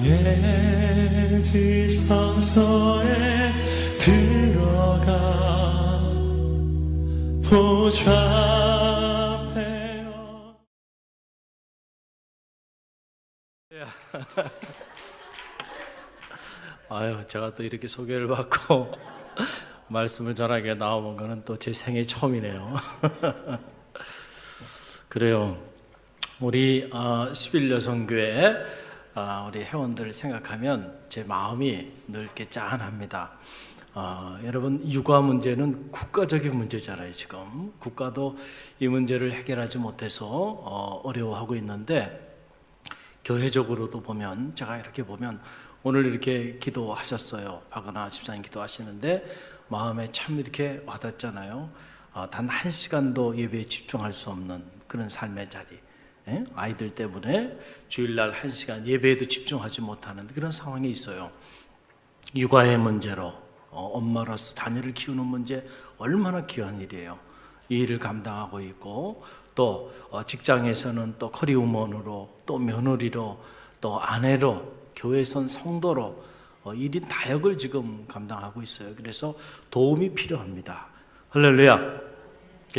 나의 지성소에 들어가 보좌하며. 아유, 제가 또 이렇게 소개를 받고 말씀을 전하게 나오는 거는 또 제 생애 처음이네요. 그래요. 우리 11여성교회 우리 회원들을 생각하면 제 마음이 늘 이렇게 짠합니다. 여러분, 육아 문제는 국가적인 문제잖아요. 지금 국가도 이 문제를 해결하지 못해서 어려워하고 있는데, 교회적으로도 보면, 제가 이렇게 보면 오늘 이렇게 기도하셨어요. 박은하 집사님 기도하시는데 마음에 참 이렇게 와닿잖아요. 단 한 시간도 예배에 집중할 수 없는 그런 삶의 자리, 아이들 때문에 주일날 한 시간 예배에도 집중하지 못하는 그런 상황이 있어요. 육아의 문제로 엄마로서 자녀를 키우는 문제, 얼마나 귀한 일이에요. 이 일을 감당하고 있고, 또 직장에서는 또 커리우먼으로, 또 며느리로, 또 아내로, 교회선 성도로 1인 다역을 지금 감당하고 있어요. 그래서 도움이 필요합니다. 할렐루야.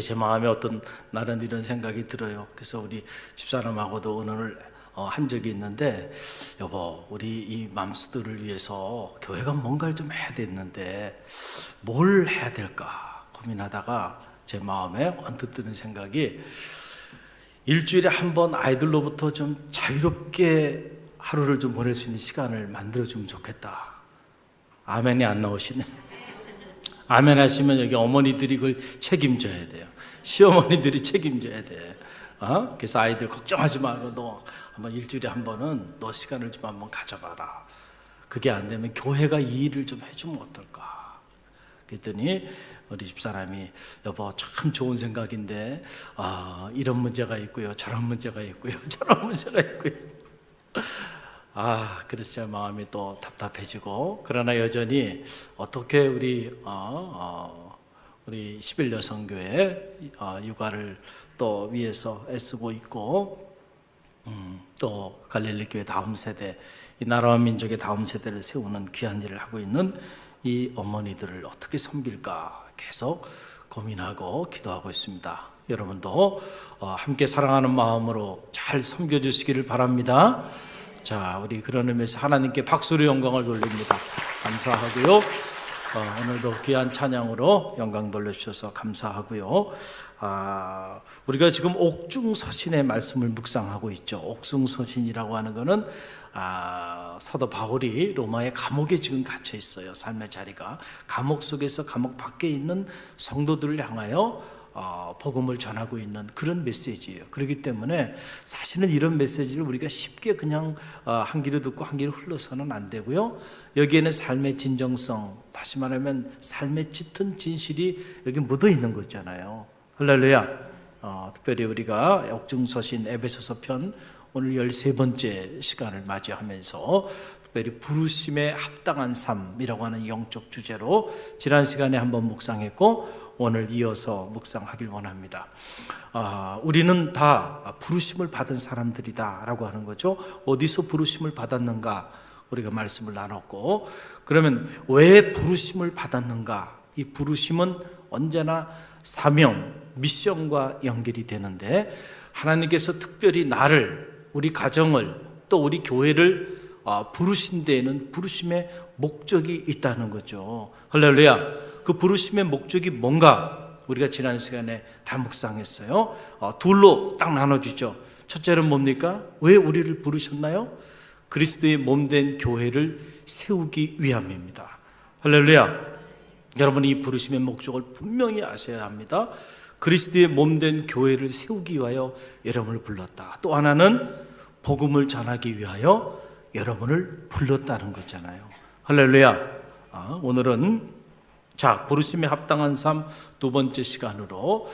제 마음에 어떤 날은 이런 생각이 들어요. 그래서 우리 집사람하고도 오늘 한 적이 있는데, 여보, 우리 이 맘스들을 위해서 교회가 뭔가를 좀 해야 되는데 뭘 해야 될까 고민하다가 제 마음에 언뜻 드는 생각이, 일주일에 한 번 아이들로부터 좀 자유롭게 하루를 좀 보낼 수 있는 시간을 만들어주면 좋겠다. 아멘이 안 나오시네. 아멘 하시면 여기 어머니들이 그걸 책임져야 돼요. 시어머니들이 책임져야 돼. 그래서 아이들 걱정하지 말고 너 한번 일주일에 한 번은 너 시간을 좀 한번 가져봐라. 그게 안 되면 교회가 이 일을 좀 해주면 어떨까. 그랬더니 우리 집사람이, 여보, 참 좋은 생각인데 이런 문제가 있고요, 저런 문제가 있고요, 저런 문제가 있고요. 그래서 제 마음이 또 답답해지고, 그러나 여전히 어떻게 우리 11여성교회 육아를 또 위해서 애쓰고 있고, 또 갈릴리교회 다음 세대, 이 나라와 민족의 다음 세대를 세우는 귀한 일을 하고 있는 이 어머니들을 어떻게 섬길까 계속 고민하고 기도하고 있습니다. 여러분도 함께 사랑하는 마음으로 잘 섬겨주시기를 바랍니다. 자, 우리 그런 의미에서 하나님께 박수로 영광을 돌립니다. 감사하고요. 오늘도 귀한 찬양으로 영광 돌려주셔서 감사하고요. 우리가 지금 옥중서신의 말씀을 묵상하고 있죠. 옥중서신이라고 하는 것은 사도 바울이 로마의 감옥에 지금 갇혀 있어요. 삶의 자리가 감옥 속에서 감옥 밖에 있는 성도들을 향하여 복음을 전하고 있는 그런 메시지예요. 그렇기 때문에 사실은 이런 메시지를 우리가 쉽게 그냥 한 귀로 듣고 한 귀로 흘러서는 안 되고요. 여기에는 삶의 진정성, 다시 말하면 삶의 짙은 진실이 여기 묻어 있는 거잖아요. 할렐루야. 특별히 우리가 옥중서신 에베소서 편 오늘 13번째 시간을 맞이하면서 특별히 부르심에 합당한 삶이라고 하는 영적 주제로 지난 시간에 한번 묵상했고, 오늘 이어서 묵상하길 원합니다. 우리는 다 부르심을 받은 사람들이다 라고 하는 거죠. 어디서 부르심을 받았는가 우리가 말씀을 나눴고, 그러면 왜 부르심을 받았는가? 이 부르심은 언제나 사명, 미션과 연결이 되는데, 하나님께서 특별히 나를, 우리 가정을, 또 우리 교회를 부르신 데에는 부르심의 목적이 있다는 거죠. 할렐루야. 그 부르심의 목적이 뭔가 우리가 지난 시간에 다 묵상했어요. 둘로 딱 나눠주죠. 첫째는 뭡니까? 왜 우리를 부르셨나요? 그리스도의 몸된 교회를 세우기 위함입니다. 할렐루야. 여러분, 이 부르심의 목적을 분명히 아셔야 합니다. 그리스도의 몸된 교회를 세우기 위하여 여러분을 불렀다. 또 하나는 복음을 전하기 위하여 여러분을 불렀다는 거잖아요. 할렐루야. 오늘은 부르심에 합당한 삶 두 번째 시간으로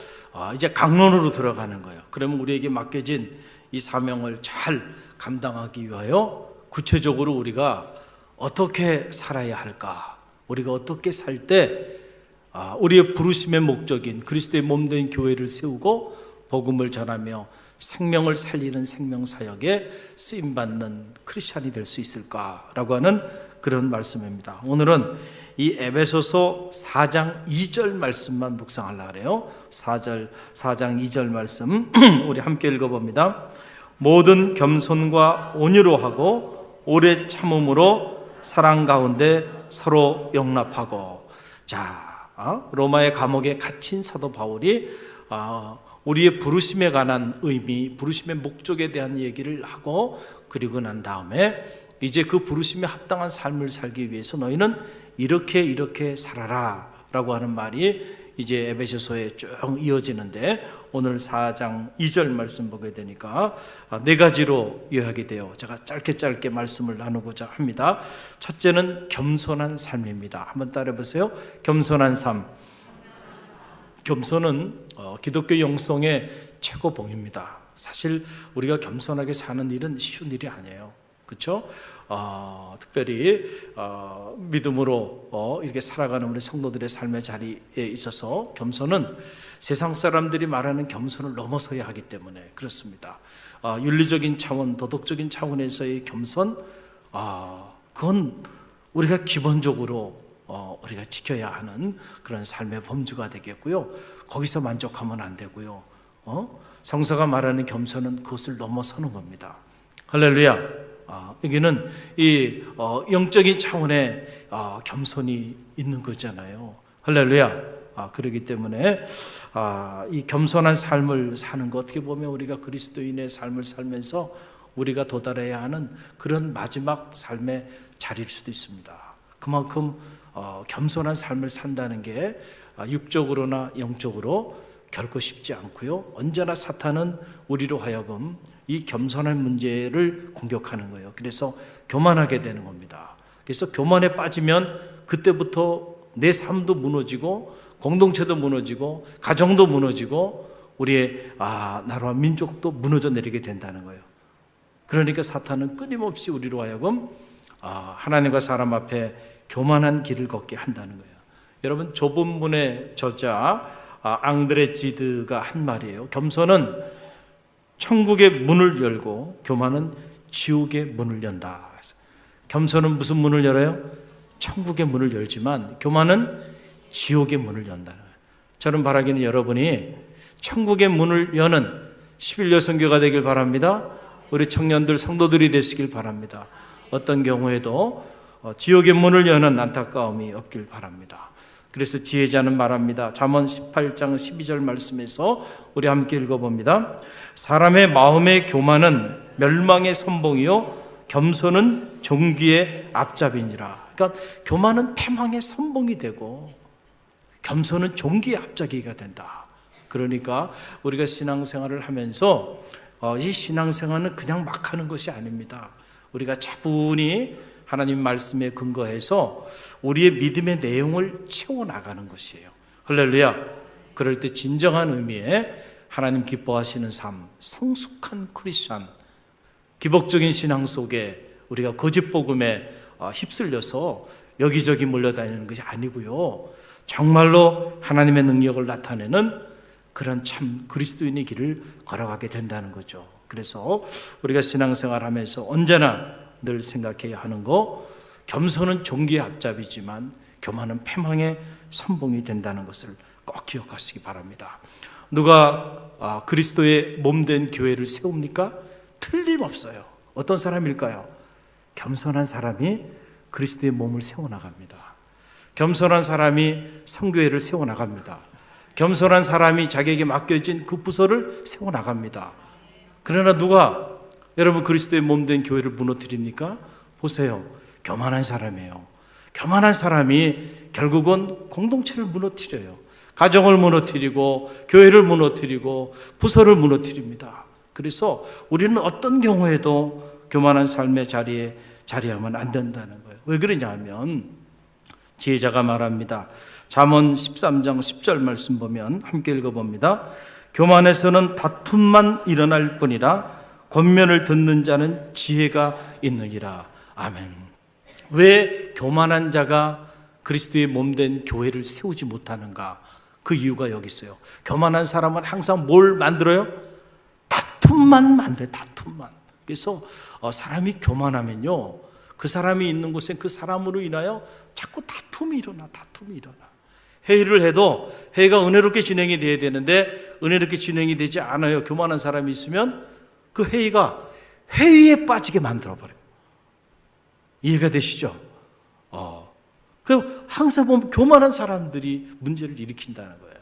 이제 강론으로 들어가는 거예요. 그러면 우리에게 맡겨진 이 사명을 잘 감당하기 위하여 구체적으로 우리가 어떻게 살아야 할까? 우리가 어떻게 살 때 우리의 부르심의 목적인 그리스도의 몸된 교회를 세우고 복음을 전하며 생명을 살리는 생명사역에 쓰임받는 크리스찬이 될 수 있을까라고 하는 그런 말씀입니다. 오늘은 이 에베소서 4장 2절 말씀만 묵상하려고 해요. 4장 2절 말씀 우리 함께 읽어봅니다. 모든 겸손과 온유로 하고 오래 참음으로 사랑 가운데 서로 용납하고. 자, 로마의 감옥에 갇힌 사도 바울이 우리의 부르심에 관한 의미, 부르심의 목적에 대한 얘기를 하고, 그리고 난 다음에 이제 그 부르심에 합당한 삶을 살기 위해서 너희는 이렇게 살아라 라고 하는 말이 이제 에베소서에 쭉 이어지는데, 오늘 4장 2절 말씀 보게 되니까 네 가지로 요약이 돼요. 제가 짧게 말씀을 나누고자 합니다. 첫째는 겸손한 삶입니다. 한번 따라해 보세요. 겸손한 삶. 겸손은 기독교 영성의 최고봉입니다. 사실 우리가 겸손하게 사는 일은 쉬운 일이 아니에요. 그렇죠? 특별히 믿음으로 이렇게 살아가는 우리 성도들의 삶의 자리에 있어서 겸손은 세상 사람들이 말하는 겸손을 넘어서야 하기 때문에 그렇습니다. 윤리적인 차원, 도덕적인 차원에서의 겸손, 그건 우리가 기본적으로 우리가 지켜야 하는 그런 삶의 범주가 되겠고요. 거기서 만족하면 안 되고요. 성서가 말하는 겸손은 그것을 넘어서는 겁니다. 할렐루야. 여기는 이 영적인 차원의 겸손이 있는 거잖아요. 할렐루야. 그렇기 때문에 이 겸손한 삶을 사는 것, 어떻게 보면 우리가 그리스도인의 삶을 살면서 우리가 도달해야 하는 그런 마지막 삶의 자리일 수도 있습니다. 그만큼 겸손한 삶을 산다는 게 육적으로나 영적으로 결코 쉽지 않고요. 언제나 사탄은 우리로 하여금 이 겸손한 문제를 공격하는 거예요. 그래서 교만하게 되는 겁니다. 그래서 교만에 빠지면 그때부터 내 삶도 무너지고, 공동체도 무너지고, 가정도 무너지고, 우리의 나라와 민족도 무너져 내리게 된다는 거예요. 그러니까 사탄은 끊임없이 우리로 하여금 하나님과 사람 앞에 교만한 길을 걷게 한다는 거예요. 여러분, 좁은 문의 저자 앙드레 지드가 한 말이에요. 겸손은 천국의 문을 열고 교만은 지옥의 문을 연다. 겸손은 무슨 문을 열어요? 천국의 문을 열지만 교만은 지옥의 문을 연다. 저는 바라기는 여러분이 천국의 문을 여는 11여 선교가 되길 바랍니다. 우리 청년들, 성도들이 되시길 바랍니다. 어떤 경우에도 지옥의 문을 여는 안타까움이 없길 바랍니다. 그래서 지혜자는 말합니다. 잠언 18장 12절 말씀에서 우리 함께 읽어봅니다. 사람의 마음의 교만은 멸망의 선봉이요 겸손은 존귀의 앞잡이니라. 그러니까 교만은 패망의 선봉이 되고 겸손은 존귀의 앞잡이가 된다. 그러니까 우리가 신앙생활을 하면서 이 신앙생활은 그냥 막 하는 것이 아닙니다. 우리가 차분히 하나님 말씀에 근거해서 우리의 믿음의 내용을 채워나가는 것이에요. 할렐루야. 그럴 때 진정한 의미의 하나님 기뻐하시는 삶, 성숙한 크리스찬, 기복적인 신앙 속에 우리가 거짓 복음에 휩쓸려서 여기저기 몰려다니는 것이 아니고요. 정말로 하나님의 능력을 나타내는 그런 참 그리스도인의 길을 걸어가게 된다는 거죠. 그래서 우리가 신앙생활하면서 언제나 늘 생각해야 하는 거, 겸손은 종기의 앞잡이지만 교만은 패망의 선봉이 된다는 것을 꼭 기억하시기 바랍니다. 누가 그리스도의 몸된 교회를 세웁니까? 틀림없어요. 어떤 사람일까요? 겸손한 사람이 그리스도의 몸을 세워나갑니다. 겸손한 사람이 성교회를 세워나갑니다. 겸손한 사람이 자기에게 맡겨진 그 부서를 세워나갑니다. 그러나 누가 여러분 그리스도의 몸된 교회를 무너뜨립니까? 보세요. 교만한 사람이에요. 교만한 사람이 결국은 공동체를 무너뜨려요. 가정을 무너뜨리고 교회를 무너뜨리고 부서를 무너뜨립니다. 그래서 우리는 어떤 경우에도 교만한 삶의 자리에 자리하면 안 된다는 거예요. 왜 그러냐면 지혜자가 말합니다. 잠언 13장 10절 말씀 보면 함께 읽어봅니다. 교만에서는 다툼만 일어날 뿐이라 권면을 듣는 자는 지혜가 있느니라. 아멘. 왜 교만한 자가 그리스도의 몸된 교회를 세우지 못하는가? 그 이유가 여기 있어요. 교만한 사람은 항상 뭘 만들어요? 다툼만 만들어요. 다툼만. 그래서 사람이 교만하면요, 그 사람이 있는 곳에 그 사람으로 인하여 자꾸 다툼이 일어나. 회의를 해도 회의가 은혜롭게 진행이 돼야 되는데 은혜롭게 진행이 되지 않아요. 교만한 사람이 있으면 그 회의가 회의에 빠지게 만들어버려요. 이해가 되시죠? 항상 보면 교만한 사람들이 문제를 일으킨다는 거예요.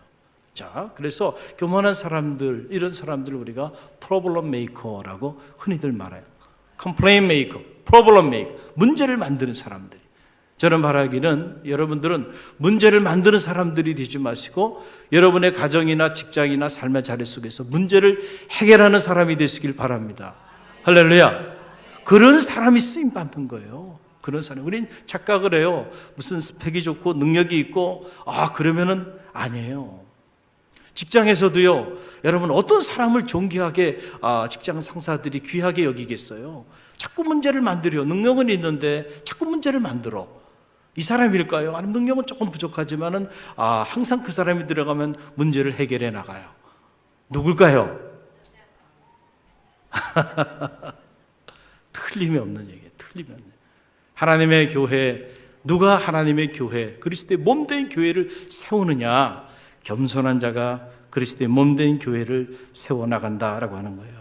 자, 그래서 교만한 사람들, 이런 사람들을 우리가 프로블럼 메이커라고 흔히들 말해요. 컴플레인 메이커, 프로블럼 메이커, 문제를 만드는 사람들이. 저는 바라기는 여러분들은 문제를 만드는 사람들이 되지 마시고 여러분의 가정이나 직장이나 삶의 자리 속에서 문제를 해결하는 사람이 되시길 바랍니다. 할렐루야. 그런 사람이 쓰임 받는 거예요. 그런 사람. 우린 착각을 해요. 무슨 스펙이 좋고 능력이 있고 그러면은 아니에요. 직장에서도요, 여러분 어떤 사람을 존귀하게 직장 상사들이 귀하게 여기겠어요? 자꾸 문제를 만들어요. 능력은 있는데 자꾸 문제를 만들어. 이 사람일까요? 아니면 능력은 조금 부족하지만은 항상 그 사람이 들어가면 문제를 해결해 나가요. 누굴까요? 틀림이 없는 얘기예요. 틀림이 없는. 하나님의 교회, 누가 하나님의 교회, 그리스도의 몸된 교회를 세우느냐? 겸손한 자가 그리스도의 몸된 교회를 세워나간다라고 하는 거예요.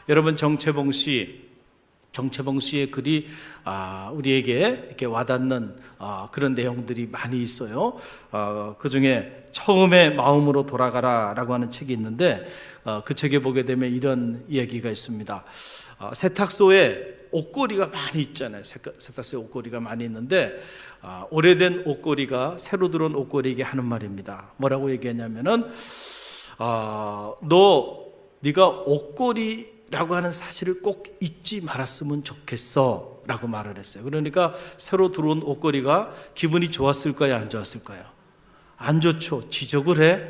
여러분, 정채봉 씨의 글이 우리에게 이렇게 와닿는 그런 내용들이 많이 있어요. 그 중에 처음에 마음으로 돌아가라라고 하는 책이 있는데 그 책에 보게 되면 이런 이야기가 있습니다. 세탁소에 옷걸이가 많이 있잖아요. 세탁소에 옷걸이가 많이 있는데 오래된 옷걸이가 새로 들어온 옷걸이에게 하는 말입니다. 뭐라고 얘기하냐면은 네가 옷걸이라고 하는 사실을 꼭 잊지 말았으면 좋겠어 라고 말을 했어요. 그러니까 새로 들어온 옷걸이가 기분이 좋았을까요? 안 좋았을까요? 안 좋죠. 지적을 해.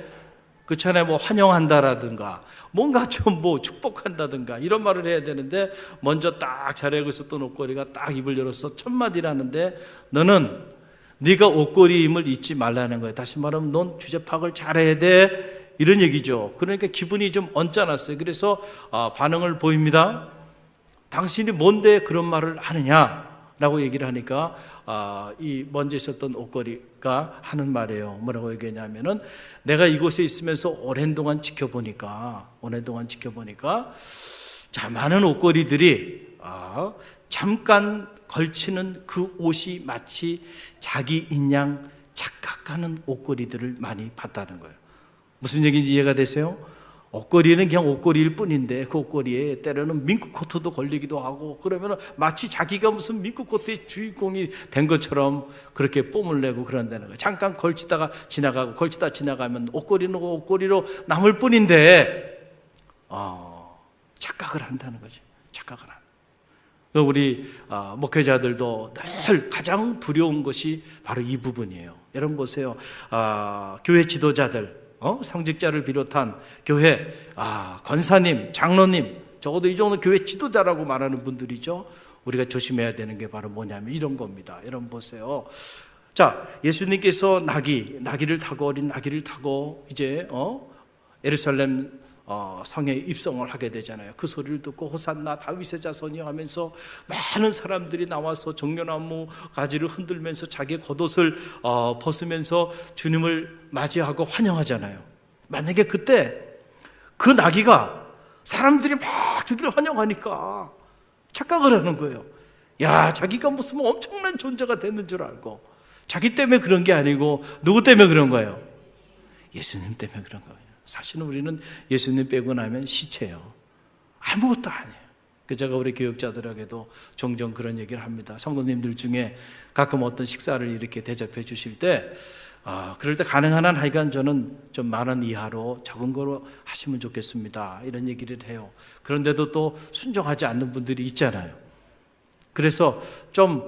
그렇잖아요. 뭐 환영한다라든가 뭔가 좀 축복한다든가 이런 말을 해야 되는데 먼저 딱 자리하고 있었던 옷걸이가 딱 입을 열어서 첫 마디를 하는데 너는 네가 옷걸이임을 잊지 말라는 거예요. 다시 말하면 넌 주제 파악을 잘해야 돼 이런 얘기죠. 그러니까 기분이 좀 언짢았어요. 그래서 반응을 보입니다. 당신이 뭔데 그런 말을 하느냐라고 얘기를 하니까 이 먼저 있었던 옷걸이가 하는 말이에요. 뭐라고 얘기하냐면은 내가 이곳에 있으면서 오랜 동안 지켜보니까 자, 많은 옷걸이들이 잠깐 걸치는 그 옷이 마치 자기 인양 착각하는 옷걸이들을 많이 봤다는 거예요. 무슨 얘기인지 이해가 되세요? 옷걸이는 그냥 옷걸이일 뿐인데 그 옷걸이에 때로는 민크코트도 걸리기도 하고 그러면 마치 자기가 무슨 민크코트의 주인공이 된 것처럼 그렇게 뽐을 내고 그런다는 거예요. 잠깐 걸치다 지나가면 옷걸이는 옷걸이로 남을 뿐인데 착각을 한다는 거죠. 착각을 한다. 우리 목회자들도 늘 가장 두려운 것이 바로 이 부분이에요. 여러분 보세요. 교회 지도자들 성직자를 비롯한 교회 권사님, 장로님, 적어도 이 정도 교회 지도자라고 말하는 분들이죠. 우리가 조심해야 되는 게 바로 뭐냐면 이런 겁니다. 여러분 보세요. 자, 예수님께서 나귀를 타고 어린 나귀를 타고 이제 예루살렘 성에 입성을 하게 되잖아요. 그 소리를 듣고 호산나 다윗의 자손이 하면서 많은 사람들이 나와서 정려나무 가지를 흔들면서 자기의 겉옷을 벗으면서 주님을 맞이하고 환영하잖아요. 만약에 그때 그 나귀가 사람들이 막 저기를 환영하니까 착각을 하는 거예요. 야, 자기가 무슨 엄청난 존재가 됐는 줄 알고 자기 때문에 그런 게 아니고 누구 때문에 그런 거예요? 예수님 때문에 그런 거예요. 사실은 우리는 예수님 빼고 나면 시체예요. 아무것도 아니에요. 제가 우리 교육자들에게도 종종 그런 얘기를 합니다. 성도님들 중에 가끔 어떤 식사를 이렇게 대접해 주실 때 그럴 때 가능한 한 하여간 저는 좀 10,000원 이하로 적은 거로 하시면 좋겠습니다. 이런 얘기를 해요. 그런데도 또 순종하지 않는 분들이 있잖아요. 그래서 좀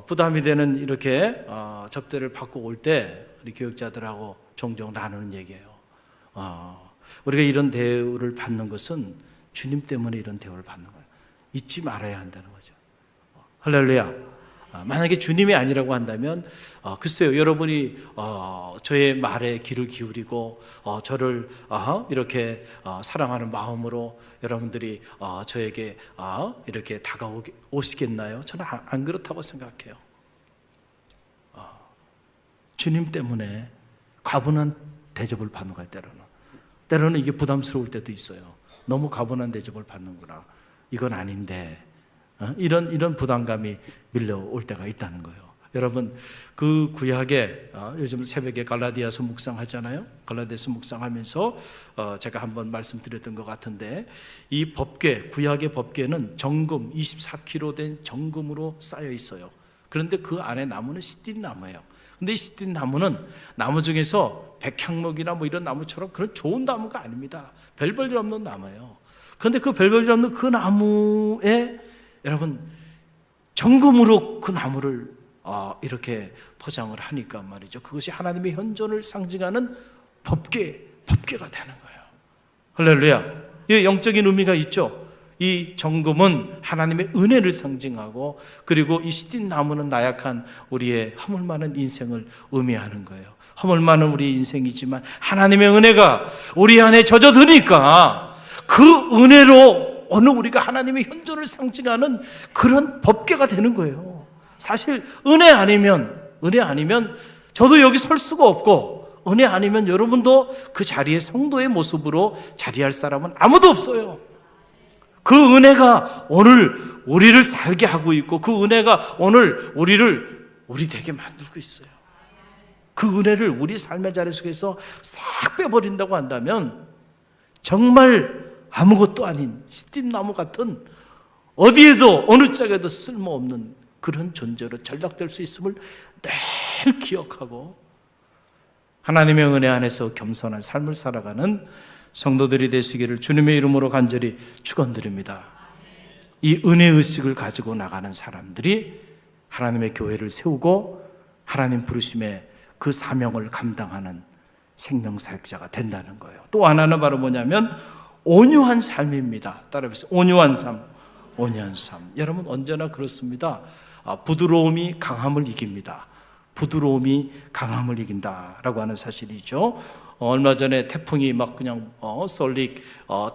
부담이 되는 이렇게 접대를 받고 올 때 우리 교육자들하고 종종 나누는 얘기예요. 우리가 이런 대우를 받는 것은 주님 때문에 이런 대우를 받는 거예요. 잊지 말아야 한다는 거죠. 할렐루야. 만약에 주님이 아니라고 한다면 글쎄요, 여러분이 저의 말에 귀를 기울이고 저를 이렇게 사랑하는 마음으로 여러분들이 저에게 이렇게 다가오시겠나요? 저는 안 그렇다고 생각해요. 주님 때문에 과분한 대접을 받는 거예요. 때로는 이게 부담스러울 때도 있어요. 너무 과분한 대접을 받는구나, 이건 아닌데, 이런 부담감이 밀려올 때가 있다는 거예요. 여러분, 그 구약에 요즘 새벽에 갈라디아서 묵상하잖아요. 갈라디아서 묵상하면서 제가 한번 말씀드렸던 것 같은데, 이 법궤, 구약의 법궤는 정금 24kg 된 정금으로 쌓여 있어요. 그런데 그 안에 나무는 시딘 나무예요. 근데 이 시딘 나무는 나무 중에서 백향목이나 뭐 이런 나무처럼 그런 좋은 나무가 아닙니다. 별 볼 일 없는 나무예요. 그런데 그 별 볼 일 없는 그 나무에 여러분 정금으로 그 나무를 이렇게 포장을 하니까 말이죠, 그것이 하나님의 현존을 상징하는 법궤가 되는 거예요. 할렐루야. 이 영적인 의미가 있죠. 이 정금은 하나님의 은혜를 상징하고, 그리고 이 시딘 나무는 나약한 우리의 허물 많은 인생을 의미하는 거예요. 허물 많은 우리의 인생이지만 하나님의 은혜가 우리 안에 젖어드니까 그 은혜로 오늘 우리가 하나님의 현존을 상징하는 그런 법궤가 되는 거예요. 사실 은혜 아니면 저도 여기 설 수가 없고, 은혜 아니면 여러분도 그 자리에 성도의 모습으로 자리할 사람은 아무도 없어요. 그 은혜가 오늘 우리를 살게 하고 있고, 그 은혜가 오늘 우리 되게 만들고 있어요. 그 은혜를 우리 삶의 자리 속에서 싹 빼버린다고 한다면 정말 아무것도 아닌 시딘나무 같은, 어디에도 어느 짝에도 쓸모없는 그런 존재로 전락될 수 있음을 늘 기억하고 하나님의 은혜 안에서 겸손한 삶을 살아가는 성도들이 되시기를 주님의 이름으로 간절히 축원드립니다. 이 은혜의식을 가지고 나가는 사람들이 하나님의 교회를 세우고 하나님 부르심의 그 사명을 감당하는 생명사역자가 된다는 거예요. 또 하나는 바로 뭐냐면 온유한 삶입니다. 따라해보세요. 온유한 삶. 여러분 언제나 그렇습니다. 부드러움이 강함을 이깁니다. 부드러움이 강함을 이긴다라고 하는 사실이죠. 얼마 전에 태풍이 막 그냥 썰릭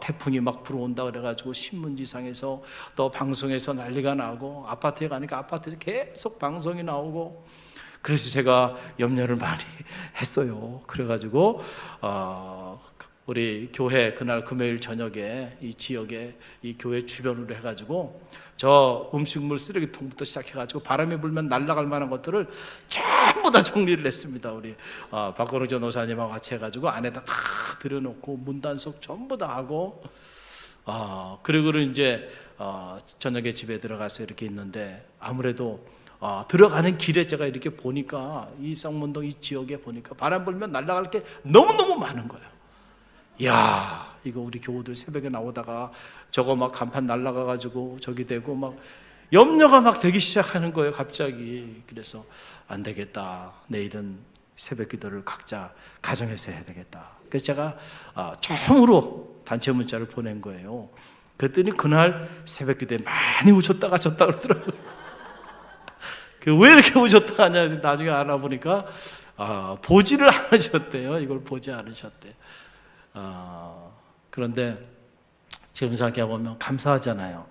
태풍이 막 불어온다 그래가지고 신문지상에서 또 방송에서 난리가 나고, 아파트에 가니까 아파트에서 계속 방송이 나오고, 그래서 제가 염려를 많이 했어요. 그래가지고 우리 교회 그날 금요일 저녁에 이 지역에 이 교회 주변으로 해가지고 저 음식물 쓰레기통부터 시작해가지고 바람이 불면 날아갈 만한 것들을 전부 다 정리를 했습니다. 우리 박건우 전도사님하고 같이 해가지고 안에다 다 들여놓고 문단속 전부 다 하고, 그리고 이제 저녁에 집에 들어가서 이렇게 있는데, 아무래도 들어가는 길에 제가 이렇게 보니까 이 쌍문동 이 지역에 보니까 바람 불면 날아갈 게 너무너무 많은 거예요. 이야, 이거 우리 교우들 새벽에 나오다가 저거 막 간판 날아가가지고 저기 되고 막 염려가 막 되기 시작하는 거예요, 갑자기. 그래서 안 되겠다, 내일은 새벽 기도를 각자 가정에서 해야 되겠다. 그래서 제가 처음으로 단체 문자를 보낸 거예요. 그랬더니 그날 새벽 기도에 많이 우셨다 가셨다 그러더라고요. 왜 이렇게 우셨다 하냐, 나중에 알아보니까 보지를 않으셨대요. 이걸 보지 않으셨대. 그런데 지금 생각해보면 감사하잖아요.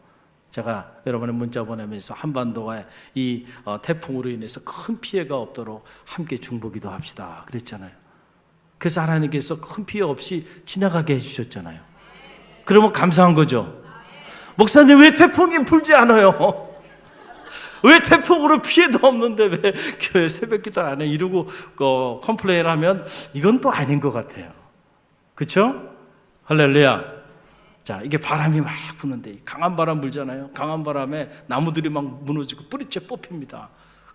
제가 여러분의 문자 보내면서 한반도에 이 태풍으로 인해서 큰 피해가 없도록 함께 중보기도 합시다 그랬잖아요. 그래서 하나님께서 큰 피해 없이 지나가게 해주셨잖아요. 그러면 감사한 거죠. 목사님, 왜 태풍이 불지 않아요? 왜 태풍으로 피해도 없는데 왜 교회 새벽기도 안 해? 이러고 컴플레인 하면 이건 또 아닌 것 같아요. 그렇죠? 할렐루야. 자, 이게 바람이 막 부는데 강한 바람 불잖아요. 강한 바람에 나무들이 막 무너지고 뿌리째 뽑힙니다.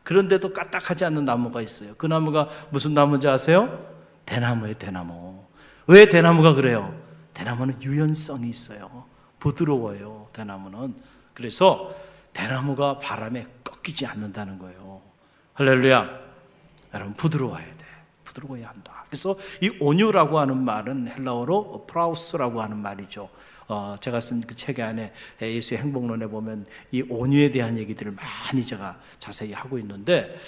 그런데도 까딱하지 않는 나무가 있어요. 그 나무가 무슨 나무인지 아세요? 대나무예요, 대나무. 왜 대나무가 그래요? 대나무는 유연성이 있어요. 부드러워요, 대나무는. 그래서 대나무가 바람에 꺾이지 않는다는 거예요. 할렐루야. 여러분, 부드러워야 돼. 부드러워야 한다. 그래서 이 온유라고 하는 말은 헬라어로 프라우스라고 하는 말이죠. 제가 쓴 그 책 안에 예수의 행복론에 보면 이 온유에 대한 얘기들을 많이 제가 자세히 하고 있는데,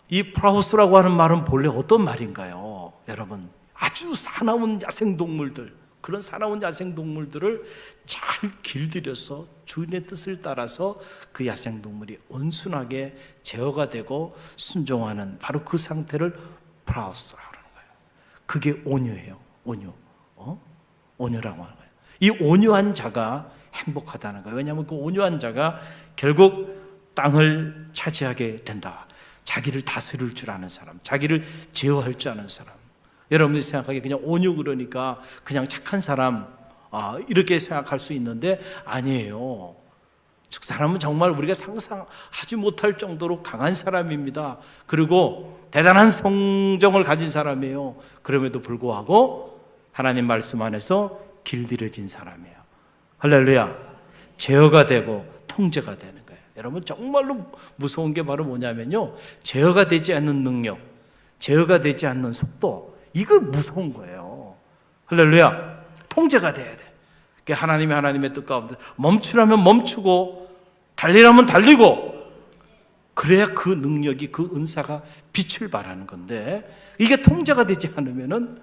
이 프라우스라고 하는 말은 본래 어떤 말인가요? 여러분, 아주 사나운 야생동물들, 그런 사나운 야생동물들을 잘 길들여서 주인의 뜻을 따라서 그 야생동물이 온순하게 제어가 되고 순종하는 바로 그 상태를 프라우스라고 하는 거예요. 그게 온유예요. 온유라고 하는 거예요. 이 온유한 자가 행복하다는 거예요. 왜냐하면 그 온유한 자가 결국 땅을 차지하게 된다. 자기를 다스릴 줄 아는 사람, 자기를 제어할 줄 아는 사람. 여러분이 생각하기에 그냥 온유 그러니까 그냥 착한 사람, 이렇게 생각할 수 있는데 아니에요. 즉 사람은 정말 우리가 상상하지 못할 정도로 강한 사람입니다. 그리고 대단한 성정을 가진 사람이에요. 그럼에도 불구하고 하나님 말씀 안에서 길들여진 사람이에요. 할렐루야. 제어가 되고 통제가 되는 거예요. 여러분 정말로 무서운 게 바로 뭐냐면요, 제어가 되지 않는 능력, 제어가 되지 않는 속도, 이거 무서운 거예요. 할렐루야. 통제가 돼야 돼. 하나님의 뜻 가운데 멈추라면 멈추고 달리라면 달리고, 그래야 그 능력이, 그 은사가 빛을 발하는 건데, 이게 통제가 되지 않으면은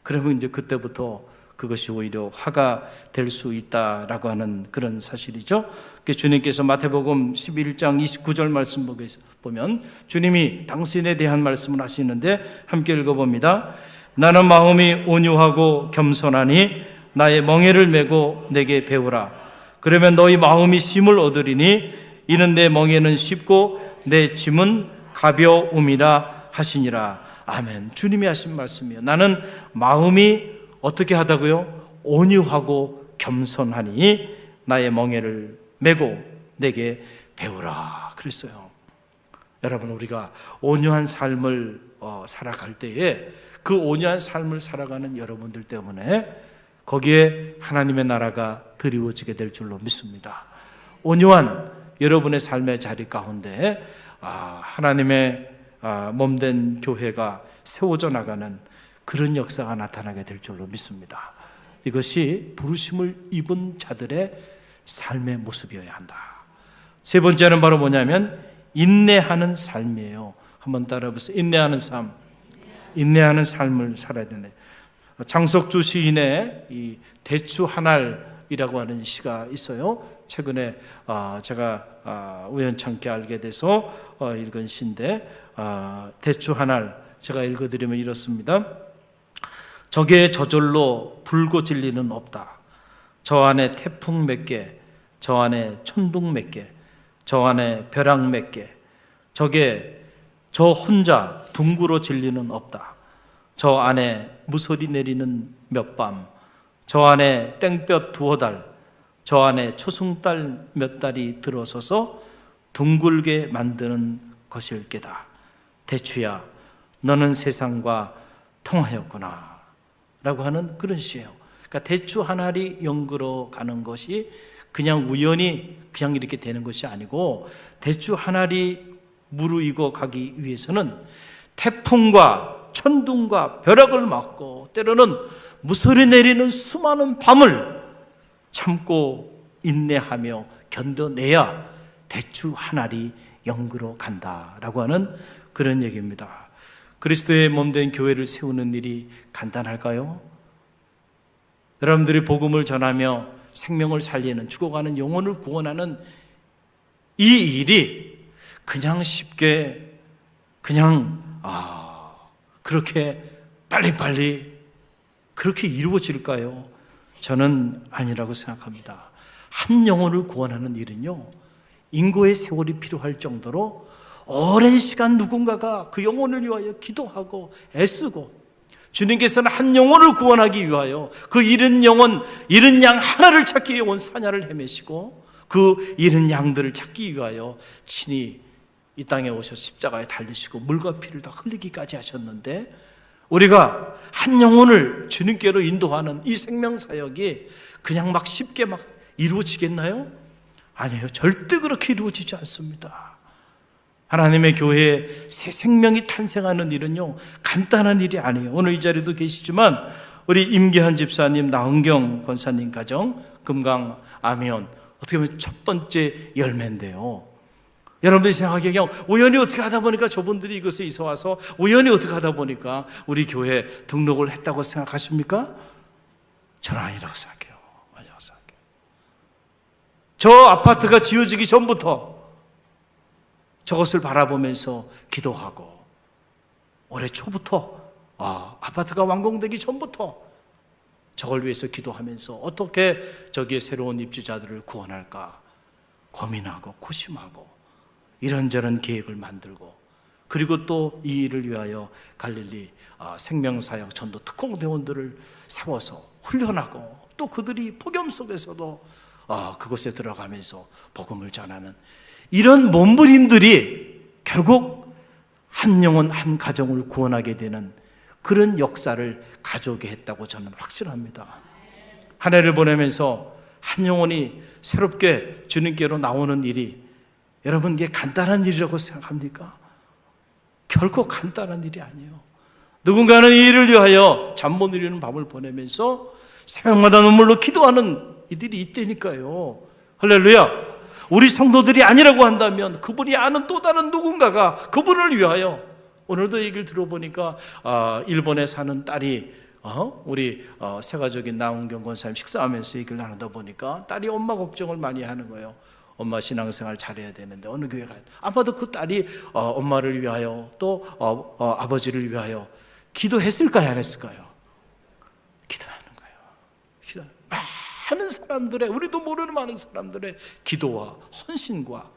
그러면 이제 그때부터 그것이 오히려 화가 될 수 있다라고 하는 그런 사실이죠. 주님께서 마태복음 11장 29절 말씀 보면 주님이 당신에 대한 말씀을 하시는데 함께 읽어봅니다. 나는 마음이 온유하고 겸손하니 나의 멍에를 메고 내게 배우라. 그러면 너희 마음이 쉼을 얻으리니 이는 내 멍에는 쉽고 내 짐은 가벼움이라 하시니라. 아멘. 주님이 하신 말씀이에요. 나는 마음이 어떻게 하다고요? 온유하고 겸손하니 나의 멍에를 메고 내게 배우라 그랬어요. 여러분, 우리가 온유한 삶을 살아갈 때에 그 온유한 삶을 살아가는 여러분들 때문에 거기에 하나님의 나라가 드리워지게 될 줄로 믿습니다. 온유한 여러분의 삶의 자리 가운데 하나님의 몸된 교회가 세워져 나가는 그런 역사가 나타나게 될 줄로 믿습니다. 이것이 부르심을 입은 자들의 삶의 모습이어야 한다. 세 번째는 바로 뭐냐면 인내하는 삶이에요. 한번 따라해보세요. 인내하는 삶. 인내하는 삶을 살아야 되네. 장석주 시인의 이 대추 한 알이라고 하는 시가 있어요. 최근에 제가 우연찮게 알게 돼서 읽은 시인데, 대추 한 알 제가 읽어드리면 이렇습니다. 적의 저절로 불고 진리는 없다. 저 안에 태풍 몇 개, 저 안에 천둥 몇 개, 저 안에 벼락 몇 개, 저 혼자 둥구로 진리는 없다. 저 안에 무소리 내리는 몇 밤, 저 안에 땡볕 두어 달, 저 안에 초승달 몇 달이 들어서서 둥글게 만드는 것일 게다. 대추야, 너는 세상과 통하였구나 라고 하는 그런 시예요. 그러니까 대추 한 알이 연그러 가는 것이 그냥 우연히 그냥 이렇게 되는 것이 아니고, 대추 한 알이 무르익어 가기 위해서는 태풍과 천둥과 벼락을 맞고 때로는 무소리 내리는 수많은 밤을 참고 인내하며 견뎌내야 대추 한 알이 연그러 간다라고 하는 그런 얘기입니다. 그리스도의 몸된 교회를 세우는 일이 간단할까요? 여러분들이 복음을 전하며 생명을 살리는, 죽어가는 영혼을 구원하는 이 일이 그냥 쉽게 그렇게 빨리빨리 그렇게 이루어질까요? 저는 아니라고 생각합니다. 한 영혼을 구원하는 일은요, 인고의 세월이 필요할 정도로 오랜 시간 누군가가 그 영혼을 위하여 기도하고 애쓰고, 주님께서는 한 영혼을 구원하기 위하여 그 잃은 영혼, 잃은 양 하나를 찾기 위해 온 사냐를 헤매시고 그 잃은 양들을 찾기 위하여 친히 이 땅에 오셔서 십자가에 달리시고 물과 피를 다 흘리기까지 하셨는데, 우리가 한 영혼을 주님께로 인도하는 이 생명사역이 그냥 막 쉽게 막 이루어지겠나요? 아니에요. 절대 그렇게 이루어지지 않습니다. 하나님의 교회에 새 생명이 탄생하는 일은요, 간단한 일이 아니에요. 오늘 이 자리도 계시지만 우리 임기한 집사님, 나은경 권사님 가정, 금강 아미온, 어떻게 보면 첫 번째 열매인데요. 여러분들이 생각하기에 그냥 우연히 어떻게 하다 보니까 저분들이 이것에 이사 와서 우연히 어떻게 하다 보니까 우리 교회 등록을 했다고 생각하십니까? 저는 아니라고 생각해요. 아니라고 생각해요. 저 아파트가 지어지기 전부터 저것을 바라보면서 기도하고, 올해 초부터 아파트가 완공되기 전부터 저걸 위해서 기도하면서 어떻게 저기에 새로운 입주자들을 구원할까 고민하고 고심하고 이런저런 계획을 만들고, 그리고 또 이 일을 위하여 갈릴리 생명사역 전도 특공대원들을 세워서 훈련하고, 또 그들이 폭염 속에서도 그곳에 들어가면서 복음을 전하는 이런 몸부림들이 결국 한 영혼 한 가정을 구원하게 되는 그런 역사를 가져오게 했다고 저는 확신합니다. 한 해를 보내면서 한 영혼이 새롭게 주님께로 나오는 일이 여러분, 이게 간단한 일이라고 생각합니까? 결코 간단한 일이 아니에요. 누군가는 이 일을 위하여 잠 못 이루는 밤을 보내면서 새벽마다 눈물로 기도하는 이들이 있다니까요. 할렐루야. 우리 성도들이 아니라고 한다면 그분이 아는 또 다른 누군가가 그분을 위하여, 오늘도 얘기를 들어보니까 일본에 사는 딸이 우리 새가족인 나은경 권사님 식사하면서 얘기를 나누다 보니까 딸이 엄마 걱정을 많이 하는 거예요. 엄마 신앙생활 잘해야 되는데 어느 교회 가요? 아마도 그 딸이 엄마를 위하여 또 아버지를 위하여 기도했을까요? 안 했을까요? 기도하는 거예요. 많은 사람들의, 우리도 모르는 많은 사람들의 기도와 헌신과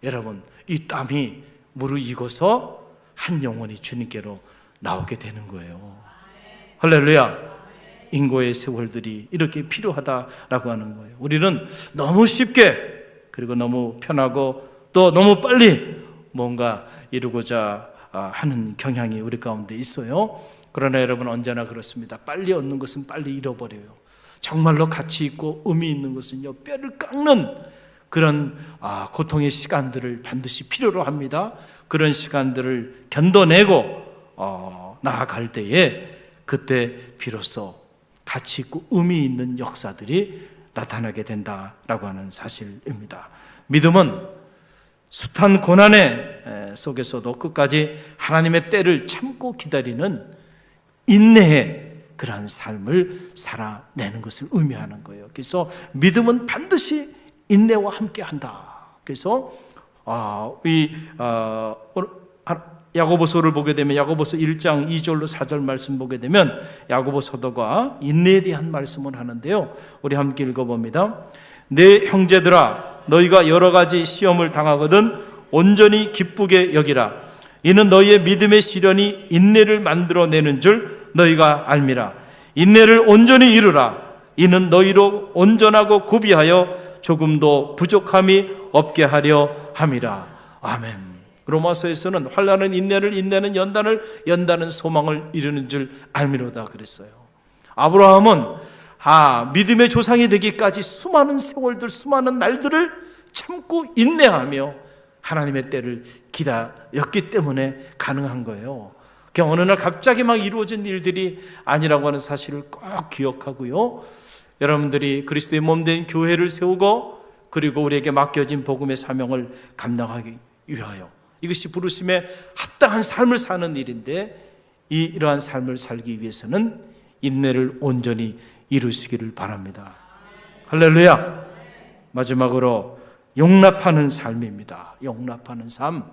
여러분, 이 땀이 무르익어서 한 영혼이 주님께로 나오게 되는 거예요. 할렐루야. 인고의 세월들이 이렇게 필요하다라고 하는 거예요. 우리는 너무 쉽게, 그리고 너무 편하고 또 너무 빨리 뭔가 이루고자 하는 경향이 우리 가운데 있어요. 그러나 여러분, 언제나 그렇습니다. 빨리 얻는 것은 빨리 잃어버려요. 정말로 가치 있고 의미 있는 것은요, 뼈를 깎는 그런 고통의 시간들을 반드시 필요로 합니다. 그런 시간들을 견뎌내고 나아갈 때에, 그때 비로소 가치 있고 의미 있는 역사들이 나타나게 된다라고 하는 사실입니다. 믿음은 숱한 고난의 속에서도 끝까지 하나님의 때를 참고 기다리는 인내의 그러한 삶을 살아내는 것을 의미하는 거예요. 그래서 믿음은 반드시 인내와 함께한다. 그래서 야고보서를 보게 되면, 야고보서 1장 2절로 4절 말씀 보게 되면 야고보 서도가 인내에 대한 말씀을 하는데요, 우리 함께 읽어봅니다. 내 형제들아, 너희가 여러 가지 시험을 당하거든 온전히 기쁘게 여기라. 이는 너희의 믿음의 시련이 인내를 만들어내는 줄 너희가 알미라. 인내를 온전히 이루라. 이는 너희로 온전하고 구비하여 조금도 부족함이 없게 하려 함이라. 아멘. 로마서에서는 환난은 인내를, 인내는 연단은 소망을 이루는 줄 알미로다 그랬어요. 아브라함은 믿음의 조상이 되기까지 수많은 세월들, 수많은 날들을 참고 인내하며 하나님의 때를 기다렸기 때문에 가능한 거예요. 그냥 어느 날 갑자기 막 이루어진 일들이 아니라고 하는 사실을 꼭 기억하고요, 여러분들이 그리스도의 몸된 교회를 세우고, 그리고 우리에게 맡겨진 복음의 사명을 감당하기 위하여, 이것이 부르심에 합당한 삶을 사는 일인데, 이러한 삶을 살기 위해서는 인내를 온전히 이루시기를 바랍니다. 할렐루야. 마지막으로 용납하는 삶입니다. 용납하는 삶,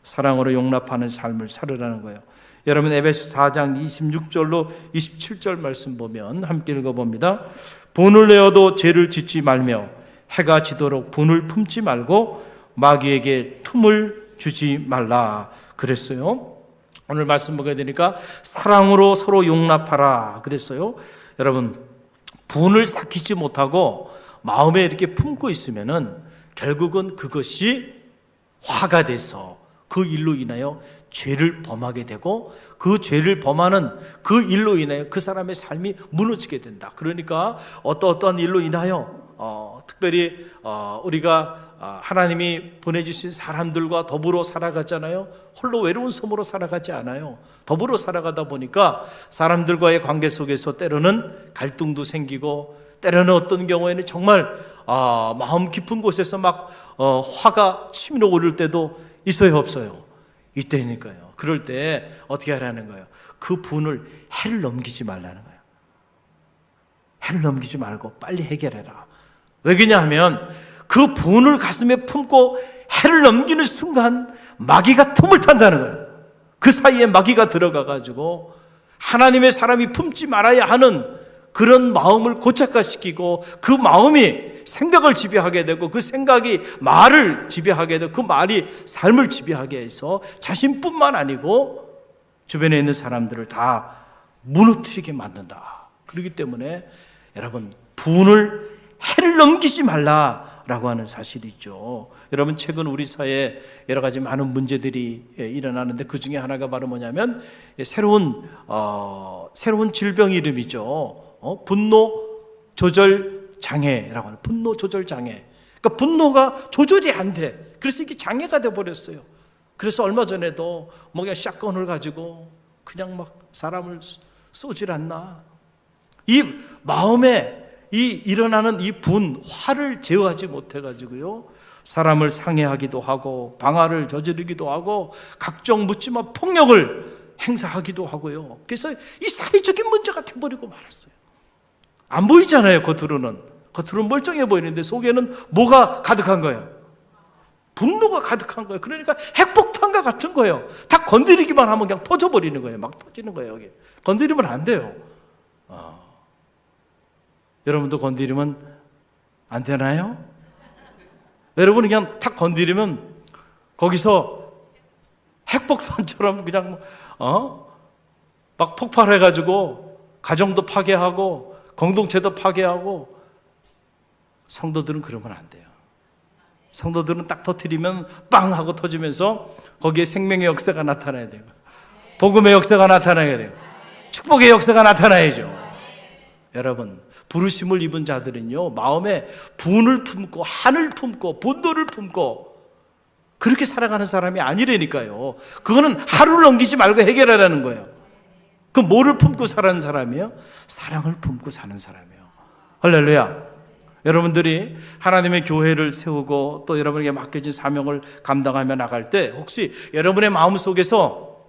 사랑으로 용납하는 삶을 살으라는 거예요. 여러분, 에베소 4장 26절로 27절 말씀 보면 함께 읽어봅니다. 분을 내어도 죄를 짓지 말며 해가 지도록 분을 품지 말고 마귀에게 틈을 주지 말라 그랬어요. 오늘 말씀 보게 되니까 사랑으로 서로 용납하라 그랬어요. 여러분, 분을 삭히지 못하고 마음에 이렇게 품고 있으면은 결국은 그것이 화가 돼서 그 일로 인하여 죄를 범하게 되고, 그 죄를 범하는 그 일로 인하여 그 사람의 삶이 무너지게 된다. 그러니까 어떠한 일로 인하여 특별히 우리가 하나님이 보내주신 사람들과 더불어 살아갔잖아요. 홀로 외로운 섬으로 살아가지 않아요. 더불어 살아가다 보니까 사람들과의 관계 속에서 때로는 갈등도 생기고, 때로는 어떤 경우에는 정말 마음 깊은 곳에서 막 화가 치밀어 오를 때도 있어요, 없어요? 이때니까요. 그럴 때 어떻게 하라는 거예요? 그 분을 해를 넘기지 말라는 거예요. 해를 넘기지 말고 빨리 해결해라. 왜 그러냐면 그 분을 가슴에 품고 해를 넘기는 순간 마귀가 틈을 탄다는 거예요. 그 사이에 마귀가 들어가가지고 하나님의 사람이 품지 말아야 하는 그런 마음을 고착화시키고, 그 마음이 생각을 지배하게 되고, 그 생각이 말을 지배하게 되고, 그 말이 삶을 지배하게 해서 자신뿐만 아니고 주변에 있는 사람들을 다 무너뜨리게 만든다. 그렇기 때문에 여러분, 분을 해를 넘기지 말라라고 하는 사실이 있죠. 여러분, 최근 우리 사회에 여러 가지 많은 문제들이 일어나는데 그 중에 하나가 바로 뭐냐면 새로운 질병 이름이죠. 분노 조절 장애라고 하는, 분노 조절 장애. 그러니까 분노가 조절이 안 돼. 그래서 이게 장애가 돼 버렸어요. 그래서 얼마 전에도 뭐 그냥 샷건을 가지고 그냥 막 사람을 쏘질 않나. 이 마음에 일어나는 이 화를 제어하지 못해 가지고요, 사람을 상해하기도 하고 방화를 저지르기도 하고 각종 묻지마 폭력을 행사하기도 하고요. 그래서 이 사회적인 문제가 돼버리고 말았어요. 안 보이잖아요. 겉으로는 멀쩡해 보이는데 속에는 뭐가 가득한 거예요? 분노가 가득한 거예요. 그러니까 핵폭탄과 같은 거예요. 다 건드리기만 하면 그냥 터져버리는 거예요. 막 터지는 거예요. 여기 건드리면 안 돼요. 여러분도 건드리면 안 되나요? 여러분이 그냥 탁 건드리면 거기서 핵폭탄처럼 그냥 막 폭발해가지고 가정도 파괴하고 공동체도 파괴하고. 성도들은 그러면 안 돼요. 성도들은 딱 터뜨리면 빵 하고 터지면서 거기에 생명의 역사가 나타나야 돼요. 복음의 역사가 나타나야 돼요. 축복의 역사가 나타나야죠. 여러분, 부르심을 입은 자들은요, 마음에 분을 품고 한을 품고 분노를 품고 그렇게 살아가는 사람이 아니라니까요. 그거는 하루를 넘기지 말고 해결하라는 거예요. 그럼 뭐를 품고 사는 사람이에요? 사랑을 품고 사는 사람이에요. 할렐루야. 여러분들이 하나님의 교회를 세우고 또 여러분에게 맡겨진 사명을 감당하며 나갈 때 혹시 여러분의 마음 속에서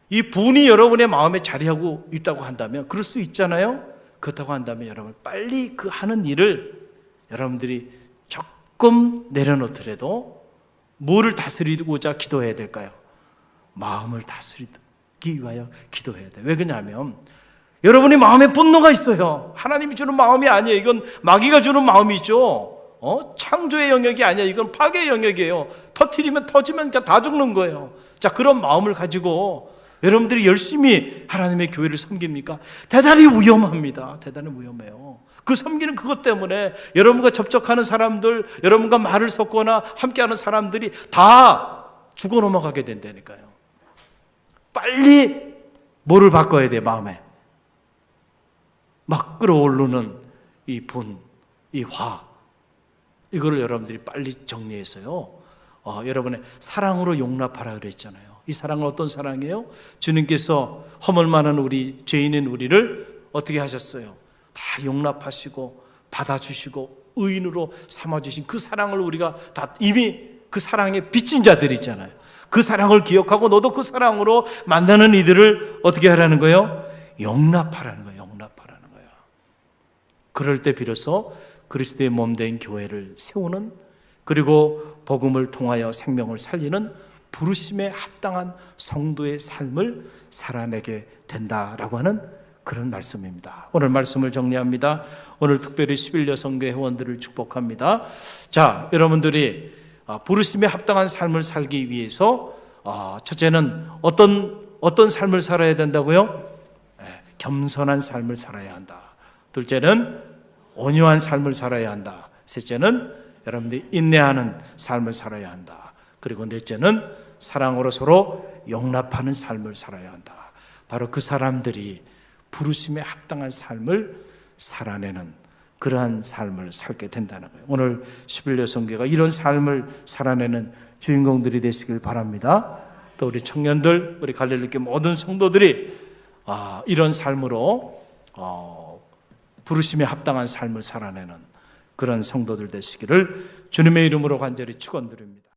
이 분이 여러분의 마음에 자리하고 있다고 한다면, 그럴 수 있잖아요. 그렇다고 한다면 여러분 빨리 그 하는 일을 여러분들이 조금 내려놓더라도 뭐를 다스리고자 기도해야 될까요? 마음을 다스리기 위하여 기도해야 돼요. 왜 그러냐면 여러분의 마음에 분노가 있어요. 하나님이 주는 마음이 아니에요. 이건 마귀가 주는 마음이죠. 창조의 영역이 아니에요. 이건 파괴의 영역이에요. 터뜨리면 터지면 그냥 다 죽는 거예요. 자, 그런 마음을 가지고 여러분들이 열심히 하나님의 교회를 섬깁니까? 대단히 위험합니다. 대단히 위험해요. 그 섬기는 그것 때문에 여러분과 접촉하는 사람들, 여러분과 말을 섞거나 함께하는 사람들이 다 죽어 넘어가게 된다니까요. 빨리 뭐를 바꿔야 돼요? 마음에 막 끓어오르는 이 분, 이 화, 이거를 여러분들이 빨리 정리해서요, 여러분의 사랑으로 용납하라 그랬잖아요. 이 사랑은 어떤 사랑이에요? 주님께서 허물만한 우리, 죄인인 우리를 어떻게 하셨어요? 다 용납하시고 받아주시고 의인으로 삼아주신 그 사랑을 우리가 다 이미 그 사랑에 빚진 자들이잖아요. 그 사랑을 기억하고 너도 그 사랑으로 만나는 이들을 어떻게 하라는 거예요? 용납하라는 거예요. 용납하라는 거예요. 그럴 때 비로소 그리스도의 몸된 교회를 세우는, 그리고 복음을 통하여 생명을 살리는 부르심에 합당한 성도의 삶을 살아내게 된다라고 하는 그런 말씀입니다. 오늘 말씀을 정리합니다. 오늘 특별히 11여 성교회 회원들을 축복합니다. 자, 여러분들이 부르심에 합당한 삶을 살기 위해서 첫째는 어떤 삶을 살아야 된다고요? 겸손한 삶을 살아야 한다. 둘째는 온유한 삶을 살아야 한다. 셋째는 여러분들이 인내하는 삶을 살아야 한다. 그리고 넷째는 사랑으로 서로 용납하는 삶을 살아야 한다. 바로 그 사람들이 부르심에 합당한 삶을 살아내는 그러한 삶을 살게 된다는 거예요. 오늘 11여 성교가 이런 삶을 살아내는 주인공들이 되시길 바랍니다. 또 우리 청년들, 우리 갈릴리교회 모든 성도들이 이런 삶으로 부르심에 합당한 삶을 살아내는 그런 성도들 되시기를 주님의 이름으로 간절히 축원드립니다.